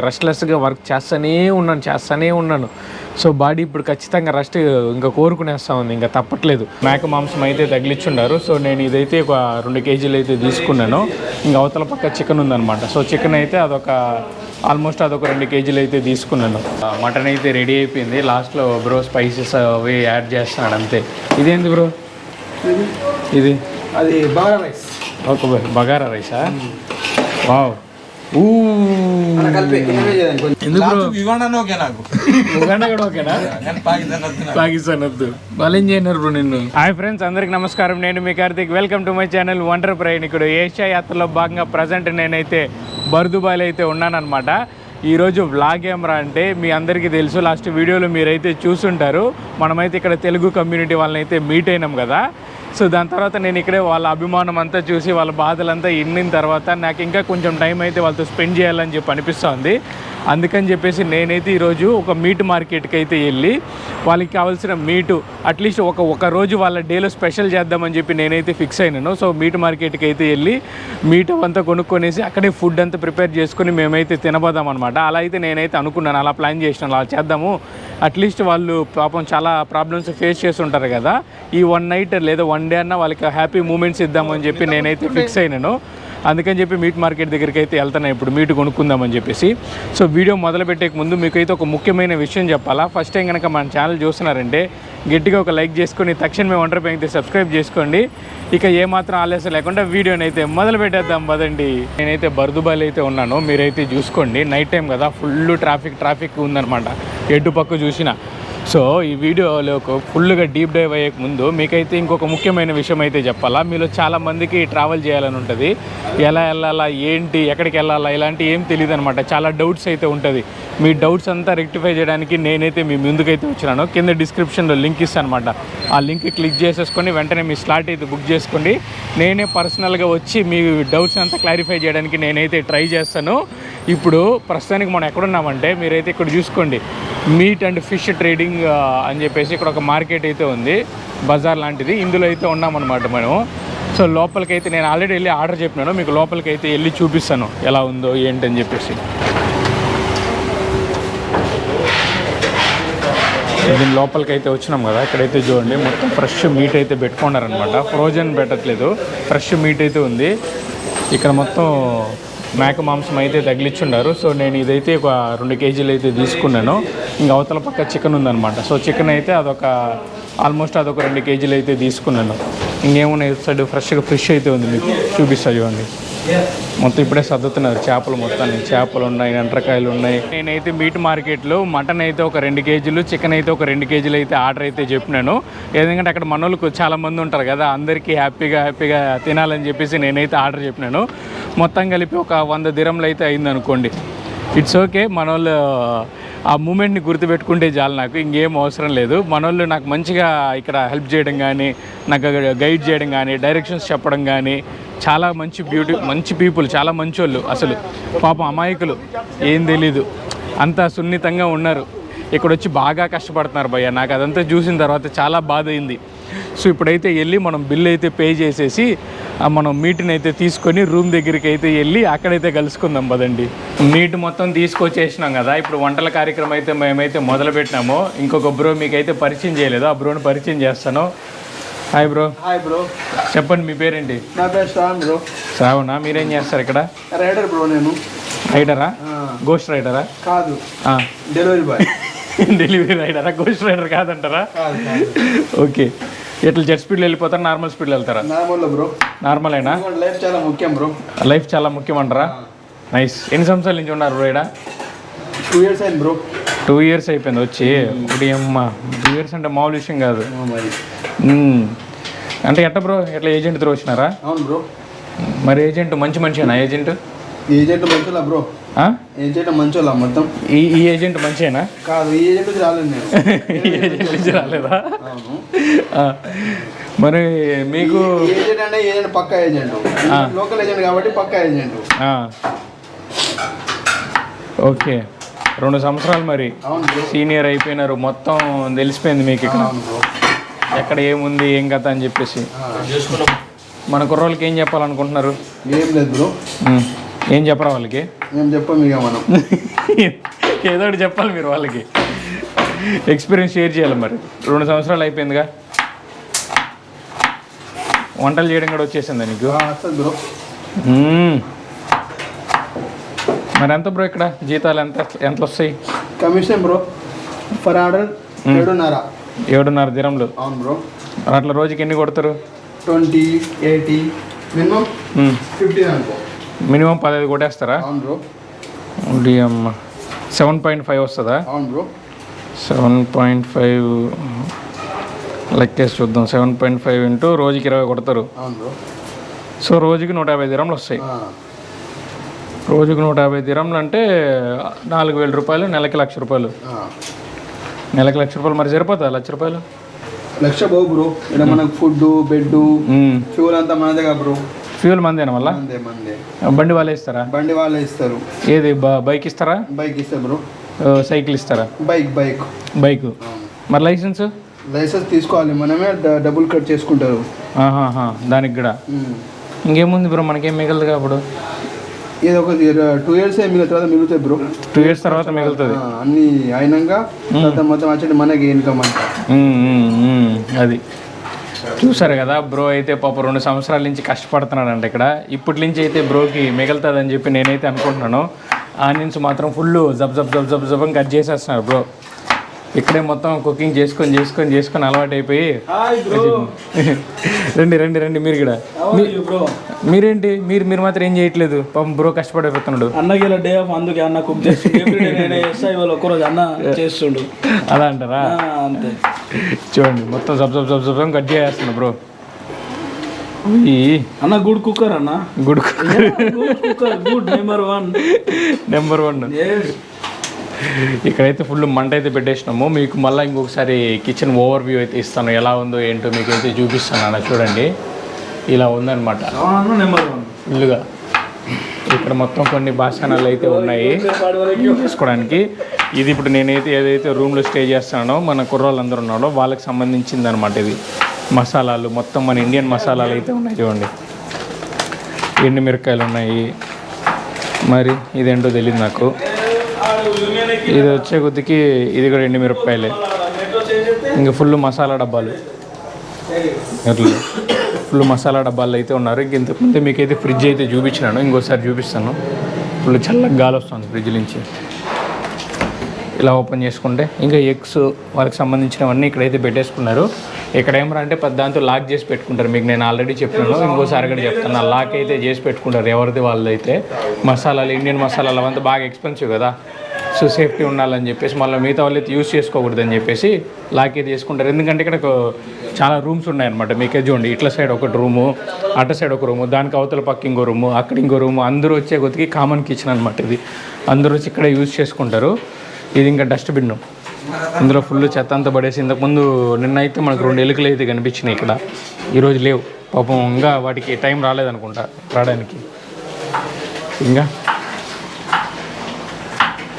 రెస్ట్లెస్గా work చేస్తూనే ఉన్నాను. So body ఇప్పుడు ఖచ్చితంగా రెస్ట్ ఇంకా కోరుకునేస్తా ఉంది, ఇంకా తప్పట్లేదు. మేక మాంసం అయితే తగిలిచ్చుండారు. సో నేను ఇదైతే ఒక 2 కేజీలు అయితే తీసుకున్నాను. ఇంకా అవతల పక్క చికెన్ ఉందన్నమాట. సో చికెన్ అయితే ఆల్మోస్ట్ అదొక 2 కేజీలు అయితే తీసుకున్నాను. మటన్ అయితే రెడీ అయిపోయింది. లాస్ట్లో బ్రో స్పైసెస్ అవి యాడ్ చేస్తున్నాడు అంతే. ఇదేంది బ్రో? ఇది అది బగారా రైస్. ఓకే, బగారా రైసా? వావ్. పాకిస్తాన్ వద్దు. బాలేం చేయన్నారు బ్రో నిన్ను. హాయ్ ఫ్రెండ్స్, అందరికి నమస్కారం. నేను మీ Karthik. Welcome to my channel wonder ప్రయాణికుడు. ఏషియా యాత్రలో భాగంగా ప్రజెంట్ నేనైతే బర్దుబాయిలో అయితే ఉన్నానన్నమాట. ఈరోజు వ్లాగ్ ఏమరా అంటే మీ అందరికీ తెలుసు, లాస్ట్ వీడియోలో మీరైతే చూసుంటారు. మనమైతే ఇక్కడ తెలుగు కమ్యూనిటీ వాళ్ళని అయితే మీట్ అయినాం కదా. సో దాని తర్వాత నేను ఇక్కడే వాళ్ళ అభిమానం అంతా చూసి వాళ్ళ బాధలంతా ఇన్నిన తర్వాత నాకు ఇంకా కొంచెం టైం అయితే వాళ్ళతో స్పెండ్ చేయాలని చెప్పి అనిపిస్తుంది. అందుకని చెప్పేసి నేనైతే ఈరోజు ఒక మీట్ మార్కెట్కి అయితే వెళ్ళి వాళ్ళకి కావాల్సిన మీటు అట్లీస్ట్ ఒక రోజు వాళ్ళ డేలో స్పెషల్ చేద్దామని చెప్పి నేనైతే ఫిక్స్ అయినాను. సో మీట్ మార్కెట్కి అయితే వెళ్ళి మీట్ అంతా కొనుక్కొనేసి అక్కడే ఫుడ్ అంతా ప్రిపేర్ చేసుకుని మేమైతే తినబోదాం అనమాట. అలా అయితే నేనైతే అనుకున్నాను, అలా ప్లాన్ చేసినాను, అలా చేద్దాము. అట్లీస్ట్ వాళ్ళు పాపం చాలా ప్రాబ్లమ్స్ ఫేస్ చేస్తుంటారు కదా, ఈ 1 నైట్ లేదా 1 డే అన్న వాళ్ళకి హ్యాపీ మూమెంట్స్ ఇద్దామని చెప్పి నేనైతే ఫిక్స్ అయినాను. అందుకని చెప్పి మీట్ మార్కెట్ దగ్గరికి అయితే వెళ్తాను ఇప్పుడు మీట్ కొనుక్కుందామని చెప్పేసి. సో వీడియో మొదలుపెట్టే ముందు మీకైతే ఒక ముఖ్యమైన విషయం చెప్పాలా. ఫస్ట్ టైం కనుక మన ఛానల్ చూస్తున్నారంటే గట్టిగా ఒక లైక్ చేసుకొని తక్షణమే వండర్ అయితే సబ్స్క్రైబ్ చేసుకోండి. ఇక ఏమాత్రం ఆలస్యం లేకుండా వీడియోని అయితే మొదలు పెట్టేద్దాం పదండి. నేనైతే బర్దుబాయిలో అయితే ఉన్నాను, మీరైతే చూసుకోండి. నైట్ టైం కదా, ఫుల్ ట్రాఫిక్ ఉందన్నమాట ఎటు పక్క చూసినా. సో ఈ వీడియోలో ఫుల్గా డీప్ డైవ్ అయ్యే ముందు మీకైతే ఇంకొక ముఖ్యమైన విషయం అయితే చెప్పాలా. మీలో చాలామందికి ట్రావెల్ చేయాలని ఉంటుంది, ఎలా వెళ్ళాలా ఏంటి ఎక్కడికి వెళ్ళాలా ఇలాంటి ఏం తెలియదు అనమాట. చాలా డౌట్స్ అయితే ఉంటుంది. మీ డౌట్స్ అంతా రెక్టిఫై చేయడానికి నేనైతే మీ ముందుకైతే వచ్చినాను. కింద డిస్క్రిప్షన్లో లింక్ ఇస్తాను అనమాట. ఆ లింక్ క్లిక్ చేసేసుకొని వెంటనే మీ స్లాట్ అయితే బుక్ చేసుకోండి. నేనే పర్సనల్గా వచ్చి మీ డౌట్స్ అంతా క్లారిఫై చేయడానికి నేనైతే ట్రై చేస్తాను. ఇప్పుడు ప్రస్తుతానికి మనం ఎక్కడున్నామంటే మీరైతే ఇక్కడ చూసుకోండి, మీట్ అండ్ ఫిష్ ట్రేడింగ్ అని చెప్పేసి ఇక్కడ ఒక మార్కెట్ అయితే ఉంది, బజార్ లాంటిది. ఇందులో అయితే ఉన్నామన్నమాట మనం. సో లోపలికైతే నేను ఆల్రెడీ వెళ్ళి ఆర్డర్ చెప్పినాను, మీకు లోపలికైతే వెళ్ళి చూపిస్తాను ఎలా ఉందో ఏంటని చెప్పేసి. దీని లోపలికైతే వచ్చినాం కదా, ఇక్కడైతే చూడండి మొత్తం ఫ్రెష్ మీట్ అయితే పెట్టుకున్నారనమాట. ఫ్రోజన్ పెట్టట్లేదు, ఫ్రెష్ మీట్ అయితే ఉంది. ఇక్కడ మొత్తం మేక మాంసం అయితే తగిలిచ్చుండారు. సో నేను ఇదైతే ఒక 2 కేజీలు అయితే తీసుకున్నాను. ఇంకా అవతల పక్క చికెన్ ఉందన్నమాట. సో చికెన్ అయితే ఆల్మోస్ట్ అదొక 2 కేజీలు అయితే తీసుకున్నాను. ఇంకేమున్నాయి సైడ్ ఫ్రెష్గా ఫిష్ అయితే ఉంది, మీకు చూపిస్తా చూడండి. మొత్తం ఇప్పుడే సర్దుతున్నారు చేపలు, మొత్తాన్ని చేపలు ఉన్నాయి, ఎండ్రకాయలు ఉన్నాయి. నేనైతే మీట్ మార్కెట్లో మటన్ అయితే ఒక 2 కేజీలు, చికెన్ అయితే ఒక 2 కేజీలు అయితే ఆర్డర్ అయితే చెప్పినాను. ఎందుకంటే అక్కడ మనోళ్ళకు చాలామంది ఉంటారు కదా, అందరికీ హ్యాపీగా తినాలని చెప్పేసి నేనైతే ఆర్డర్ చెప్పినాను. మొత్తం కలిపి ఒక 100 దిరంలు అయితే అయింది అనుకోండి. ఇట్స్ ఓకే, మనోళ్ళు ఆ మూమెంట్ని గుర్తుపెట్టుకుంటే చాలు, నాకు ఇంకేం అవసరం లేదు. మనోళ్ళు నాకు మంచిగా ఇక్కడ హెల్ప్ చేయడం కానీ, నాకు గైడ్ చేయడం కానీ, డైరెక్షన్స్ చెప్పడం కానీ, చాలా మంచి పీపుల్, చాలా మంచోళ్ళు. అసలు పాపం అమాయకులు, ఏం తెలీదు, అంత సున్నితంగా ఉన్నారు. ఇక్కడ వచ్చి బాగా కష్టపడుతున్నారు భయ్య. నాకు అదంతా చూసిన తర్వాత చాలా బాధ అయింది. సో ఇప్పుడైతే వెళ్ళి మనం బిల్ అయితే పే చేసేసి మనం మీట్ని అయితే తీసుకొని రూమ్ దగ్గరికి అయితే వెళ్ళి అక్కడైతే కలుసుకుందాం పదండి. మీట్ మొత్తం తీసుకొచ్చేసినాం కదా, ఇప్పుడు వంటల కార్యక్రమం అయితే మేమైతే మొదలు పెట్టినాము. ఇంకొక బ్రో మీకైతే పరిచయం చేయలేదు, ఆ బ్రోని పరిచయం చేస్తాను. Hi bro. Hi bro. చెప్పండి, మీ పేరేంటి? నా పేరు శ్రావణ్ బ్రో. శ్రావణా, మీరేం చేస్తారు ఇక్కడ? Rider bro. నేను రైడరా? గోస్ట్ రైడరా? కాదు, డెలివరీ బాయ్. డెలివరీ రైడరా, గోస్ట్ రైడర్ కాదంటారా? ఓకే. ఎట్లా జెట్ స్పీడ్లో వెళ్ళిపోతారా, నార్మల్ స్పీడ్లో వెళ్తారా? Normal bro. నార్మలేనా? లైఫ్ చాలా ముఖ్యం బ్రో. లైఫ్ చాలా ముఖ్యం అంటారా? నైస్. ఎన్ని సంవత్సరాల నుంచి ఉన్నారు బ్రో ఇక్కడ? 2 years అయింది బ్రో. 2 years అయిపోయింది వచ్చి. ఇప్పుడు అమ్మ 2 years అంటే మామూలు విషయం కాదు. అంటే ఎట్లా బ్రో, ఎట్లా ఏజెంట్ త్రూ వచ్చినారా? అవును బ్రో. మరి ఏజెంట్ మంచి మనిషేనా? ఏజెంట్ మంచోళ్ళ బ్రో. ఏజెంట్ మంచోళ్ళ మొత్తం. ఈ ఏజెంట్ మంచిదేనా? కాదు, ఈ ఏజెంట్ నుంచి రాలేదు నేను. ఈ ఏజెంట్ నుంచి రాలేదా? మరి మీకు ఏజెంట్ అంటే ఏజెంట్ పక్కా ఏజెంట్, లోకల్ ఏజెంట్ కాబట్టి పక్కా ఏజెంట్. ఓకే, 2 సంవత్సరాలు మరి సీనియర్ అయిపోయినారు, మొత్తం తెలిసిపోయింది మీకు ఇక్కడ ఎక్కడ ఏముంది ఏం కథ అని చెప్పేసి. మన కుర్రోళ్ళకి ఏం చెప్పాలనుకుంటున్నారు? ఏం లేదు బ్రో. ఏం చెప్పరా వాళ్ళకి? మేము చెప్పాం ఇక మనం. ఏదో ఒకటి చెప్పాలి మీరు వాళ్ళకి, ఎక్స్పీరియన్స్ షేర్ చేయాలి. మరి 2 సంవత్సరాలు అయిపోయిందిగా, వంటలు చేయడం కూడా వచ్చేసిందా నీకు? వస్తుంది బ్రో. మరి ఎంత బ్రో ఇక్కడ జీతాలు ఎంత వస్తాయి? Commission bro for order 7.5 దిరంలు. అవును బ్రో. అట్లా రోజుకి ఎన్ని కొడతారు? 20, 80, మినిమం 15 అనుకో. మినిమం 15 కొట్టేస్తారా? అవును బ్రో. అమ్మ 7.5 వస్తుందా? అవును బ్రో. 7.5 లెక్కేసి చూద్దాం. 7.5 ఇంటూ రోజుకి 20 కొడతారు. అవును బ్రో. సో రోజుకి 150 దిరంలు వస్తాయి. రోజుకి 150 దిరంలు అంటే 4,000 రూపాయలు, నెలకి 1,00,000 రూపాయలు. నెలకి 1,00,000 రూపాయలు మరి సరిపోతా? 1,00,000 రూపాయలు 1,00,000 బాబు బ్రో. ఇక్కడ మనకు ఫుడ్, బెడ్, ఫ్యూల్ అంతా మనదే కదా బ్రో. ఫ్యూల్ మందేనా? మళ్ళీ మందే. బండి వాళ్ళే ఇస్తారా? బండి వాళ్ళే ఇస్తారు. ఏది బైక్ ఇస్తారా? బైక్ ఇస్తారు బ్రో. సైకిల్ ఇస్తారా? బైక్. మరి లైసెన్స్ తీసుకోవాలి మనమే, డబ్బులు కట్ చేసుకుంటారు. దానికి కూడా ఇంకేముంది బ్రో, మనకేం మిగలదు అప్పుడు. ఏదో ఒక 2 years మిగులుతాయి బ్రో. 2 years తర్వాత మిగులుతుంది అన్ని అయినాక మొత్తం వచ్చి మనకి ఇన్కమ్ అంట. అది చూసారు కదా బ్రో. అయితే పాప 2 సంవత్సరాల నుంచి కష్టపడుతున్నాడంట ఇక్కడ. ఇప్పటి నుంచి అయితే బ్రోకి మిగులుతుందని చెప్పి నేనైతే అనుకుంటున్నాను. ఆనియన్స్ మాత్రం ఫుల్ జబ్ కట్ చేసేస్తున్నారు బ్రో. ఇక్కడే మొత్తం కుకింగ్ చేసుకొని అలవాటు అయిపోయి. రండి మీరు కూడా. మీరేంటి మీరు మాత్రం ఏం చేయట్లేదు? పాపం బ్రో కష్టపడిపోతున్నాడు. అన్నకి డే ఆఫ్, అందుకే అన్న కుక్ చేస్తుండు. ఒక్కరోజు అన్న చేస్తుండు. అలా అంటారా? అంతే. చూడండి మొత్తం జబ్ కట్ చేస్తున్నా బ్రో. అన్న గుడ్ కుక్కర్ అన్న. Good cooker good number 1. ఇక్కడైతే ఫుల్ మంట అయితే పెట్టేసినాము. మీకు మళ్ళీ ఇంకొకసారి కిచెన్ ఓవర్ వ్యూ అయితే ఇస్తాను, ఎలా ఉందో ఏంటో మీకు అయితే చూపిస్తాను అన్న. చూడండి ఇలా ఉందన్నమాట ఫుల్గా. ఇక్కడ మొత్తం కొన్ని బాసనాలు అయితే ఉన్నాయి చేసుకోవడానికి. ఇది ఇప్పుడు నేనైతే ఏదైతే రూమ్లో స్టే చేస్తానో మన కుర్రోళ్ళందరూ ఉన్నారో వాళ్ళకి సంబంధించింది అనమాట. ఇది మసాలాలు మొత్తం మన ఇండియన్ మసాలాలు అయితే ఉన్నాయి. చూడండి ఎండు మిరపకాయలు ఉన్నాయి. మరి ఇదేంటో తెలియదు నాకు. ఇది వచ్చే కొద్దికి ఇది కూడా ఎండు మిరపకాయలే. ఇంకా ఫుల్ మసాలా డబ్బాలు, అట్లా ఫుల్ మసాలా డబ్బాలు అయితే ఉన్నారు. ఇంతకుముందే మీకైతే ఫ్రిడ్జ్ అయితే చూపించినాను, ఇంకోసారి చూపిస్తాను. ఫుల్ చల్లగా గాలి వస్తుంది ఫ్రిడ్జ్ నుంచి. ఇలా ఓపెన్ చేసుకుంటే ఇంకా ఎగ్స్ వాళ్ళకి సంబంధించినవన్నీ ఇక్కడైతే పెట్టేసుకున్నారు. ఇక్కడ ఏమరా అంటే దాంతో లాక్ చేసి పెట్టుకుంటారు. మీకు నేను ఆల్రెడీ చెప్పినాను, ఇంకోసారి కూడా చెప్తాను. లాక్ అయితే చేసి పెట్టుకుంటారు ఎవరిది వాళ్ళైతే. మసాలాలు, ఇండియన్ మసాలాలు అవంతా బాగా ఎక్స్పెన్సివ్ కదా. సో సేఫ్టీ ఉండాలని చెప్పేసి మళ్ళీ మిగతా వాళ్ళు అయితే యూజ్ చేసుకోకూడదని చెప్పేసి లాక్ అయితే చేసుకుంటారు. ఎందుకంటే ఇక్కడ చాలా రూమ్స్ ఉన్నాయన్నమాట. మీకే చూడండి, ఇట్లా సైడ్ ఒకటి రూము, అటు సైడ్ ఒక రూము, దానికి అవతల పక్క ఇంకో రూము, అక్కడ ఇంకో రూము. అందరూ వచ్చే కొద్దికి కామన్ కిచెన్ అనమాట ఇది. అందరూ వచ్చి ఇక్కడ యూజ్ చేసుకుంటారు. ఇది ఇంకా డస్ట్బిన్, ఇందులో ఫుల్ చెత్త అంతా పడేసి. ఇంతకుముందు నిన్నైతే మనకు 2 ఎలుకలు అయితే కనిపించినాయి ఇక్కడ. ఈరోజు లేవు పాపం, ఇంకా వాటికి టైం రాలేదనుకుంటా రావడానికి. ఇంకా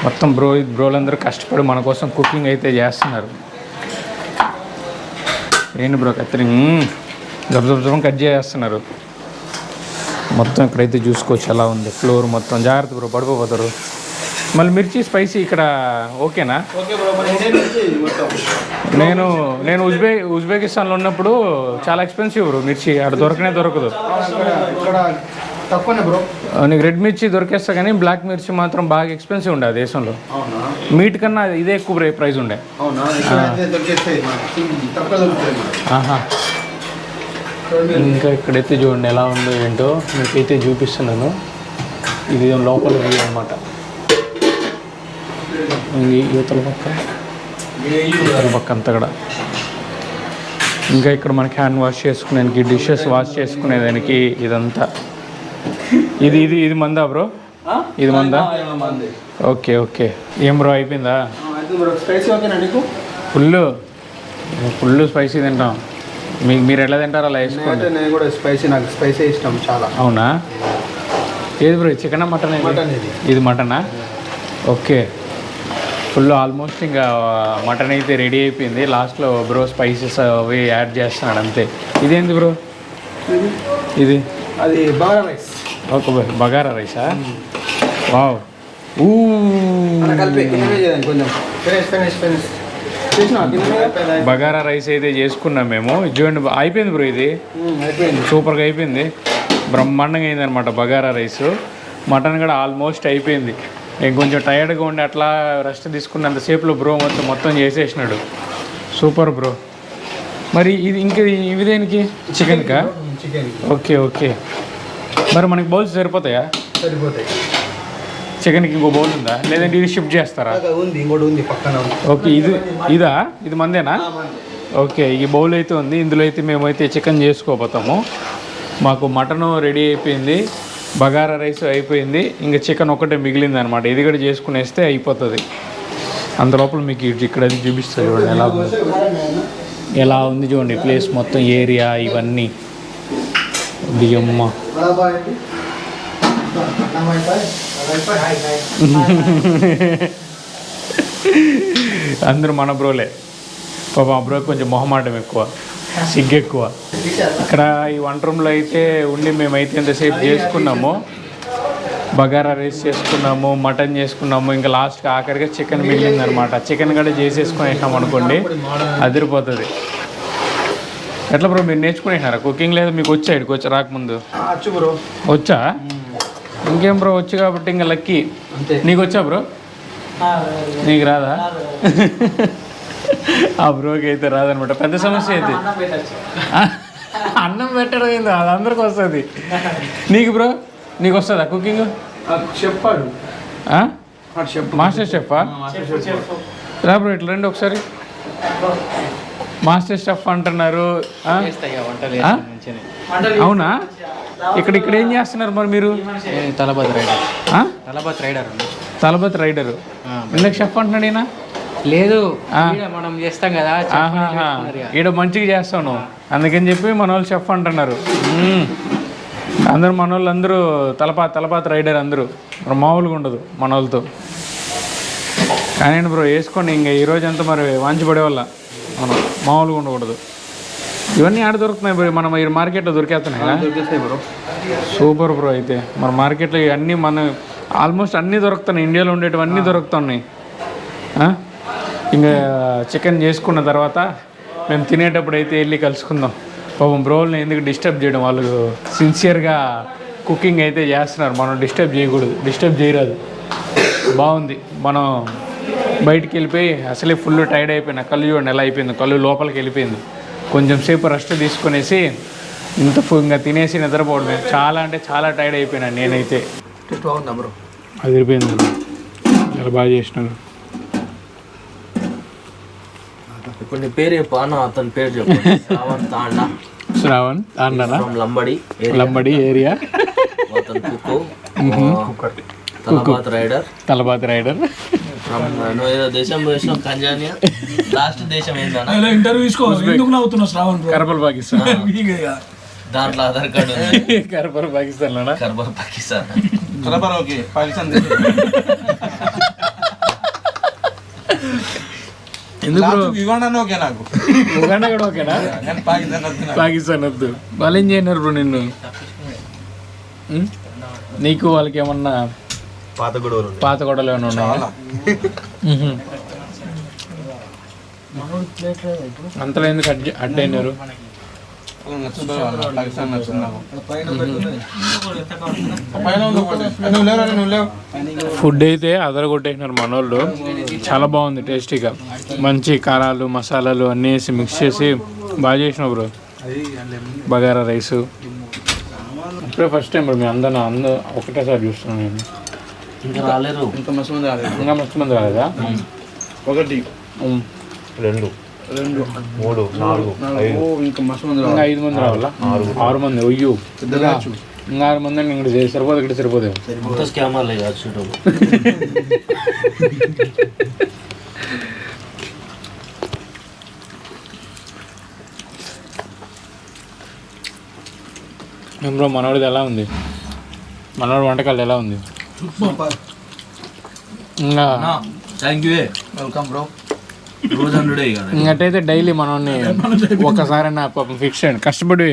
మొత్తం బ్రోలందరూ కష్టపడి మన కోసం కుకింగ్ అయితే చేస్తున్నారు. ఏంటి బ్రో కత్తిరింగ్ జబ్ కట్ చేస్తున్నారు. మొత్తం ఇక్కడైతే చూసుకోవచ్చు ఎలా ఉంది ఫ్లోర్ మొత్తం. జాగ్రత్త బ్రో, పడిపోతారు. మళ్ళీ మిర్చి స్పైసీ ఇక్కడ ఓకేనా? నేను ఉజ్బెకిస్తాన్లో ఉన్నప్పుడు చాలా ఎక్స్పెన్సివ్ బ్రో మిర్చి. అక్కడ దొరకదు. తక్కువనే బ్రో. నీకు రెడ్ మిర్చి దొరికేస్తా కానీ బ్లాక్ మిర్చి మాత్రం బాగా ఎక్స్పెన్సివ్ ఉండే దేశంలో. మీట్ కన్నా ఇదే ఎక్కువ ప్రైస్ ఉండే. ఇంకా ఇక్కడైతే చూడండి ఎలా ఉందో ఏంటో మీకైతే చూపిస్తున్నాను. ఇది లోపల వ్యూ అనమాట. యువతల పక్క అంతా కూడా. ఇంకా ఇక్కడ మనకి హ్యాండ్ వాష్ చేసుకునేదానికి, డిషెస్ వాష్ చేసుకునేదానికి ఇదంతా. ఇది మందా బ్రో? ఇది మందా? ఓకే. ఏం బ్రో అయిపోయిందా? ఫుల్ స్పైసీ తింటాం. మీరు ఎలా తింటారో అలా వేసుకోండి. నేను కూడా నాకు స్పైసీ ఇష్టం చాలా. అవునా? ఏది బ్రో, చికెనా మటన్? ఇది మటనా? ఓకే. ఫుల్ ఆల్మోస్ట్ ఇంకా మటన్ అయితే రెడీ అయిపోయింది. లాస్ట్లో బ్రో స్పైసెస్ అవి యాడ్ చేస్తున్నాడు అంతే. ఇదేంటి బ్రో? అది బగారా రైస్. ఓకే, బగారా రైసా? వావ్ కలిపి కిందనే చేయండి కొంచెం. ఫినిష్ చేసినా కిందనే బగారా రైస్ అయితే చేసుకున్నాం మేము. చూడండి అయిపోయింది బ్రో, ఇది అయిపోయింది. సూపర్గా అయిపోయింది, బ్రహ్మాండంగా అయింది అనమాట బగారా రైస్. మటన్ కూడా ఆల్మోస్ట్ అయిపోయింది. నేను కొంచెం టైర్డ్గా ఉండి అట్లా రెస్ట్ తీసుకున్నంతసేపులో బ్రో మొత్తం చేసేసినాడు. Super bro. మరి ఇది ఇంకా ఇవి దేనికి? చికెన్కా? చికెన్. Okay okay. మరి మనకి బౌల్స్ సరిపోతాయా? సరిపోతాయి. చికెన్కి ఇంకో బౌల్ ఉందా, లేదంటే ఇది షిఫ్ట్ చేస్తారా? ఉంది, ఇంకోటి ఉంది పక్కన. ఓకే, ఇది మందేనా? ఓకే, ఈ బౌల్ అయితే ఉంది. ఇందులో అయితే మేమైతే చికెన్ చేసుకోబోతాము. మాకు మటను రెడీ అయిపోయింది, బగారా రైస్ అయిపోయింది, ఇంకా చికెన్ ఒకటే మిగిలింది అనమాట. ఇది కూడా చేసుకునేస్తే అయిపోతుంది. అందులోపల మీకు ఇక్కడ అది చూపిస్తుంది చూడండి ఎలా ఉంది చూడండి ప్లేస్ మొత్తం, ఏరియా ఇవన్నీ. బియ్యమ్మ అందరూ మన బ్రోలే. పాపం ఆ బ్రో కొంచెం మొహమాటం ఎక్కువ, సిగ్గు ఎక్కువ. ఇక్కడ ఈ వంట రూమ్లో అయితే ఉండి మేమైతే ఎంతసేపు చేసుకున్నాము. బగారా రైస్ చేసుకున్నాము, మటన్ చేసుకున్నాము, ఇంకా లాస్ట్కి ఆఖరిగా చికెన్ మిగిలింది అనమాట. చికెన్ కూడా చేసేసుకొని వేసినాం అనుకోండి, అదిరిపోతుంది. ఎట్లా బ్రో, మీరు నేర్చుకునేసినారా కుకింగ్? లేదా మీకు వచ్చా ఇక్కడికి వచ్చి రాకముందు? బ్రో వచ్చా? ఇంకేం బ్రో, వచ్చు కాబట్టి ఇంకా లక్కీ. నీకు వచ్చా బ్రో? నీకు రాదా? ఆ బ్రోకి అయితే రాదనమాట, పెద్ద సమస్య అయితే. అన్నం పెట్టడం ఏంది, అది అందరికి వస్తుంది. నీకు బ్రో, నీకు వస్తుందా కుకింగ్? చెప్పాడు మాస్టర్ షెఫా? రా బ్రో ఇట్లా రండి ఒకసారి. మాస్టర్ షెఫ్ అంటున్నారు. అవునా? ఇక్కడ ఏం చేస్తున్నారు మరి మీరు? తలపతి రైడర్. తలపతి రైడరు. ఇందాక షెఫ్ అంటున్నాడు ఈయన. లేదు, మనం చేస్తాం కదా, ఈడ మంచిగా చేస్తాను అందుకని చెప్పి మన వాళ్ళు షెఫ్ అంటున్నారు. అందరూ మన వాళ్ళు అందరూ తలపాతి రైడర్ అందరూ. మామూలుగా ఉండదు మన వాళ్ళతో. కానీ బ్రో వేసుకోండి, ఇంకా ఈరోజంతా మరి వాంచిపడే వల్ల మనం మామూలుగా ఉండకూడదు. ఇవన్నీ ఆడ దొరుకుతున్నాయి బ్రో, మనం ఈ మార్కెట్లో దొరికేస్తున్నాయి బ్రో. Super bro. అయితే మన మార్కెట్లో ఇవన్నీ ఆల్మోస్ట్ అన్నీ దొరుకుతున్నాయి, ఇండియాలో ఉండేటివన్నీ దొరుకుతున్నాయి. ఇంకా చికెన్ చేసుకున్న తర్వాత మేము తినేటప్పుడు అయితే వెళ్ళి కలుసుకుందాం. పాపం బ్రోల్ని ఎందుకు డిస్టర్బ్ చేయడం, వాళ్ళు సిన్సియర్గా కుకింగ్ అయితే చేస్తున్నారు, మనం డిస్టర్బ్ చేయకూడదు, డిస్టర్బ్ చేయరాదు. బాగుంది. మనం బయటికి వెళ్ళిపోయి అసలే ఫుల్ టైర్డ్ అయిపోయినా, కళ్ళు చూడండి ఎలా అయిపోయింది, కళ్ళు లోపలికి వెళ్ళిపోయింది. కొంచెం సేపు రెస్ట్ తీసుకునేసి ఇంకా తినేసి నిద్రపోవడమే. చాలా అంటే చాలా టైర్డ్ అయిపోయినా నేనైతే. బాగుందా బ్రో? అది అయిపోయింది, చాలా బాగా చేసినారు. ఇప్పుడు నీ పేరు చెప్పు, అతని పేరు చెప్పు. శ్రావణ్ తాండనా, లంబడి ఏరియా. తలపాతి రైడర్. దేశం కంజానియా. లాస్ట్ దేశం ఏంటన్నా? కర్బల్ పాకిస్తాన్. దాంట్లో ఆధార్ కార్డు ఉంది. కర్బల్ పాకిస్తాన్. కర్బల్ పాకిస్తాన్. పాకిస్తాన్ ఉగాండా కూడా ఓకేనా? పాకిస్తాన్ వద్దు. వాళ్ళు ఏం చేయన్నారు బ్రో నిన్ను? నీకు వాళ్ళకి ఏమన్నా పాత గొడవలు ఏమన్నా ఉన్నాయా? అంతలో ఎందుకు అడ్డైనారు? ఫుడ్ అయితే అదరగొట్టేసినారు మనోళ్ళు. చాలా బాగుంది, టేస్టీగా. మంచి కారాలు మసాలాలు అన్నీ వేసి మిక్స్ చేసి బాగా చేసినావు బ్రో. బగారా రైసు ఇప్పుడే ఫస్ట్ టైం బ్రో. మీ అందరూ ఒకటేసారి చూస్తున్నాను నేను. ఇంకా రాలేరు, ఇంకా మస్తు మంది రాలేదా? 1 2 2 3 4 ఇంకా మస్తు మంది 5 మంది రావాలా? 6 మంది. అయ్యో ఇంకా 6 మంది అని ఇక్కడ సరిపోదు, ఇక్కడ సరిపోదు. స్కామర్లే కాదు చూడు. బ్రో మనోడిది ఎలా ఉంది? మనోడి వంటకాలు ఎలా ఉంది? ఇంకా వెల్కమ్ బ్రో. ఇంకటైతే డైలీ మనల్ని ఒకసారైనా పాపం ఫిక్స్ చేయండి, కష్టపడి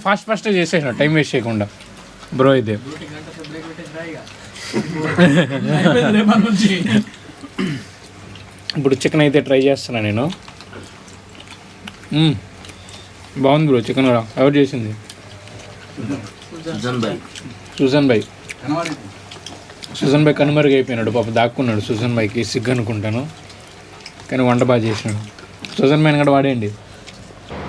ఫాస్ట్ చేసేసిన టైం వేస్ట్ చేయకుండా బ్రో. అయితే అయిపోయింది రేపటి నుంచి. ఇప్పుడు చికెన్ అయితే ట్రై చేస్తున్నా నేను. బాగుంది బ్రో చికెన్ కూడా. ఎవరు చేసింది? సుజన్ భాయ్. సుజన్ భాయ్ కనుమరుగు అయిపోయినాడు పాప, దాక్కున్నాడు. సుజన్ భాయ్కి సిగ్గు అనుకుంటాను, కానీ వంట బాగా చేసినాడు. సుజన్ భాయ్ని కూడా వాడేయండి.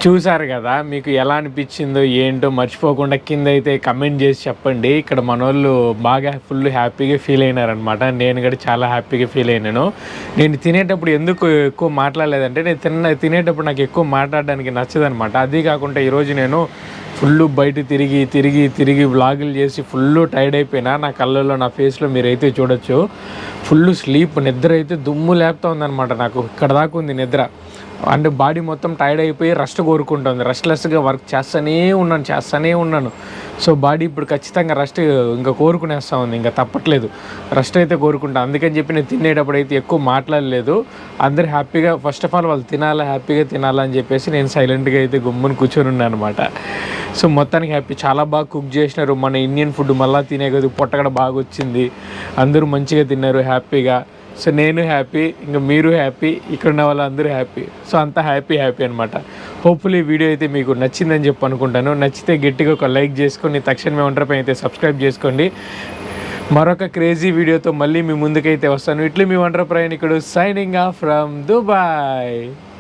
చూసారు కదా, మీకు ఎలా అనిపించిందో ఏంటో మర్చిపోకుండా కింద అయితే కమెంట్ చేసి చెప్పండి. ఇక్కడ మన వాళ్ళు బాగా ఫుల్ హ్యాపీగా ఫీల్ అయినారనమాట. నేను కూడా చాలా హ్యాపీగా ఫీల్ అయినాను. నేను తినేటప్పుడు ఎందుకు ఎక్కువ మాట్లాడలేదంటే, నేను తినేటప్పుడు నాకు ఎక్కువ మాట్లాడడానికి నచ్చదనమాట. అది కాకుండా ఈరోజు నేను ఫుల్ బయట తిరిగి తిరిగి తిరిగి వ్లాగులు చేసి ఫుల్ టైర్డ్ అయిపోయినా. నా కళ్ళల్లో, నా ఫేస్లో మీరైతే చూడొచ్చు. ఫుల్ స్లీప్, నిద్ర అయితే దుమ్ము లేపుతా ఉందన్నమాట. నాకు ఇక్కడ దాకా ఉంది నిద్ర. అంటే బాడీ మొత్తం టైర్డ్ అయిపోయి రెస్ట్ కోరుకుంటుంది. రెస్ట్లెస్గా వర్క్ చేస్తూనే ఉన్నాను. సో బాడీ ఇప్పుడు ఖచ్చితంగా రెస్ట్ ఇంకా కోరుకునేస్తూ ఉంది. ఇంకా తప్పట్లేదు, రెస్ట్ అయితే కోరుకుంటా. అందుకని చెప్పి నేను తినేటప్పుడు అయితే ఎక్కువ మాట్లాడలేదు. అందరు హ్యాపీగా, ఫస్ట్ ఆఫ్ ఆల్ వాళ్ళు తినాలా, హ్యాపీగా తినాలని చెప్పేసి నేను సైలెంట్గా అయితే గుమ్ముని కూర్చొని ఉన్నాను అనమాట. సో మొత్తానికి హ్యాపీ. చాలా బాగా కుక్ చేసినారు. మన ఇండియన్ ఫుడ్ మళ్ళీ తినే కదా, పొట్ట కూడా బాగా వచ్చింది. అందరూ మంచిగా తిన్నారు హ్యాపీగా. సో నేను హ్యాపీ, ఇంకా మీరు హ్యాపీ, ఇక్కడ ఉన్న వాళ్ళందరూ హ్యాపీ. సో అంతా హ్యాపీ అనమాట. హోప్ఫుల్లీ వీడియో అయితే మీకు నచ్చిందని చెప్పి అనుకుంటాను. నచ్చితే గట్టిగా ఒక లైక్ చేసుకొని తక్షణమే వంటరపై అయితే సబ్స్క్రైబ్ చేసుకోండి. మరొక క్రేజీ వీడియోతో మళ్ళీ మీ ముందుకైతే వస్తాను. ఇట్లా మీ వంటర ప్రయాణికుడు సైనింగ్ ఆఫ్ ఫ్రమ్ దుబాయ్.